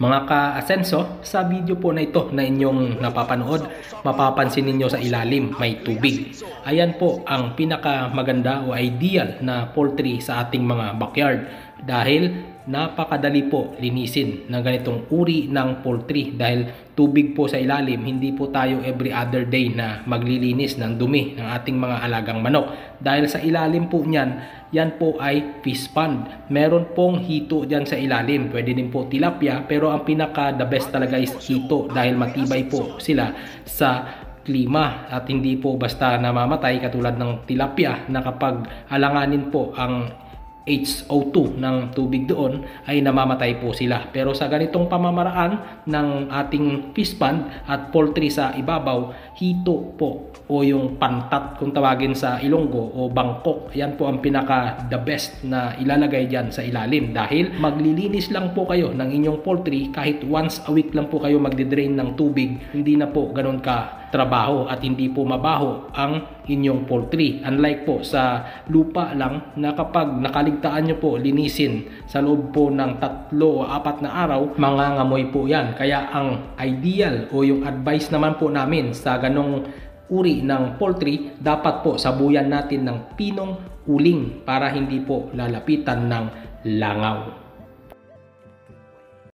Mga ka-asenso, sa video po na ito na inyong napapanood, mapapansin ninyo sa ilalim may tubig. Ayan po ang pinakamaganda o ideal na poultry sa ating mga backyard dahil napakadali po linisin ng ganitong uri ng poultry dahil tubig po sa ilalim. Hindi po tayo every other day na maglilinis ng dumi ng ating mga alagang manok dahil sa ilalim po niyan, yan po ay fish pond. Meron pong hito dyan sa ilalim, pwede din po tilapia, pero ang pinaka the best talaga is hito dahil matibay po sila sa klima at hindi po basta namamatay katulad ng tilapia na kapag alanganin po ang HO2 ng tubig doon ay namamatay po sila. Pero sa ganitong pamamaraan ng ating fish pond at poultry sa ibabaw, hito po o yung pantat kung tawagin sa Ilonggo o bangkok, yan po ang pinaka the best na ilalagay dyan sa ilalim dahil maglilinis lang po kayo ng inyong poultry kahit once a week lang po kayo magdidrain ng tubig, hindi na po ganun ka trabaho at hindi po mabaho ang inyong poultry. Unlike po sa lupa lang na kapag nakaligtaan nyo po linisin sa loob po ng 3 o 4 na araw, mangangamoy po yan. Kaya ang ideal o yung advice naman po namin sa ganong uri ng poultry, dapat po sabuyan natin ng pinong uling para hindi po lalapitan ng langaw.